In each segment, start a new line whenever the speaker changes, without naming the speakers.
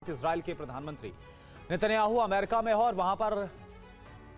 Israel के प्रधानमंत्री Netanyahu America में हो और वहां पर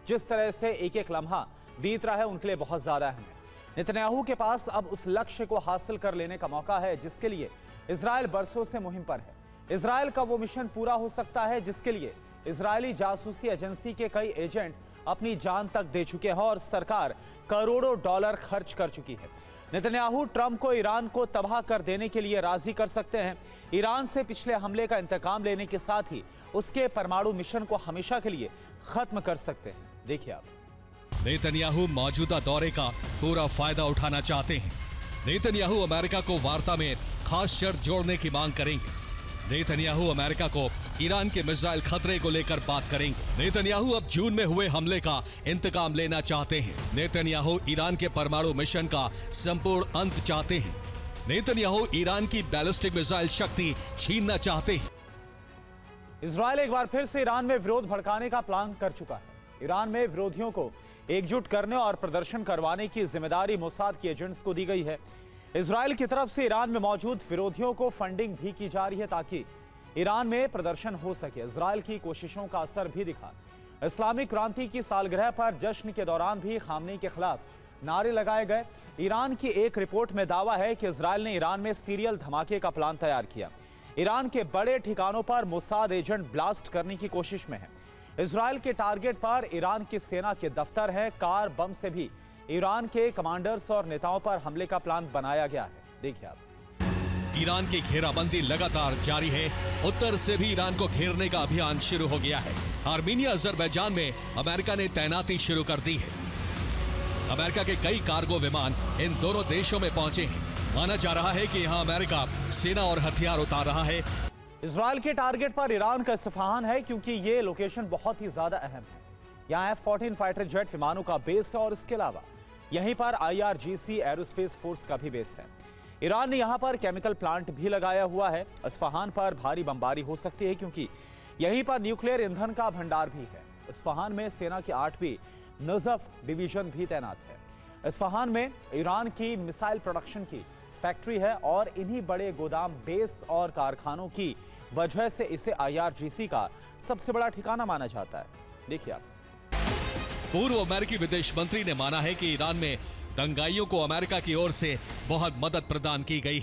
जिस तरह से एक एक लम्हा बीत रहा है उनके लिए बहुत ज्यादा अहम है। नेतन्याहू के पास अब उस लक्ष्य को हासिल कर लेने का मौका है जिसके लिए इजराइल बरसों से मुहिम पर है। इजराइल का वो मिशन पूरा हो सकता है जिसके लिए इजरायली जासूसी एजेंसी के कई एजेंट अपनी जान तक दे चुके हैं और सरकार करोड़ों डॉलर खर्च कर चुकी है। नेतन्याहू ट्रंप को ईरान को तबाह कर देने के लिए राजी कर सकते हैं। ईरान से पिछले हमले का इंतकाम लेने के साथ ही उसके परमाणु मिशन को हमेशा के लिए खत्म कर सकते हैं। देखिए आप।
नेतन्याहू मौजूदा दौरे का पूरा फायदा उठाना चाहते हैं। नेतन्याहू अमेरिका को वार्ता में खास शर्त जोड़ने की मांग करेंगे। नेतन्याहू अमेरिका को ईरान के मिसाइल खतरे को लेकर बात करेंगे। नेतन्याहू अब जून में हुए हमले का इंतकाम लेना चाहते हैं। नेतन्याहू ईरान के परमाणु मिशन का संपूर्ण अंत चाहते हैं। नेतन्याहू ईरान की बैलिस्टिक मिसाइल शक्ति छीनना चाहते हैं।
इजराइल एक बार फिर से ईरान में विरोध भड़काने का प्लान कर चुका है। ईरान में विरोधियों को एकजुट करने और प्रदर्शन करवाने की जिम्मेदारी मोसाद के एजेंट्स को दी गई है। इजराइल की तरफ से ईरान में मौजूद विरोधियों को फंडिंग भी की जा रही है ताकि ईरान में प्रदर्शन हो सके। इजराइल की कोशिशों का असर भी दिखा। इस्लामिक क्रांति की सालगिरह पर जश्न के दौरान भी खामनी के खिलाफ नारे लगाए गए। ईरान की एक रिपोर्ट में दावा है कि इजराइल ने ईरान में सीरियल धमाके का प्लान तैयार किया। ईरान के बड़े ठिकानों पर मोसाद एजेंट ब्लास्ट करने की कोशिश में है। इजराइल के टारगेट पर ईरान की सेना के दफ्तर है। कार बम से भी ईरान के कमांडर्स और नेताओं पर हमले का प्लान बनाया गया है। देखिए आप।
ईरान की घेराबंदी लगातार जारी है। उत्तर से भी ईरान को घेरने का अभियान शुरू हो गया है। आर्मीनिया अजरबैजान में अमेरिका ने तैनाती शुरू कर दी है। अमेरिका के कई कार्गो विमान इन दोनों देशों में पहुंचे हैं। माना जा रहा है कि यहां अमेरिका सेना और हथियार उतार रहा है।
इजराइल के टारगेट पर ईरान का इस्फहान है क्योंकि ये लोकेशन बहुत ही ज्यादा अहम है। यहाँ F-14 फाइटर जेट विमानों का बेस है और इसके अलावा यहीं पर IRGC एरोस्पेस फोर्स का भी बेस है। ईरान ने यहाँ पर केमिकल प्लांट भी लगाया हुआ है। इस्फहान पर भारी बमबारी हो सकती है क्योंकि यहीं पर न्यूक्लियर ईंधन का भंडार भी है। इस्फहान में सेना की 8वीं नजफ डिवीजन भी तैनात है। इस्फहान में ईरान की मिसाइल प्रोडक्शन की फैक्ट्री है और इन्हीं बड़े गोदाम, बेस और कारखानों की वजह से इसे IRGC का सबसे बड़ा ठिकाना माना जाता है। देखिए आप।
पूर्व अमेरिकी विदेश मंत्री ने माना है कि ईरान में दंगाइयों को अमेरिका की ओर से बहुत मदद प्रदान की गई है।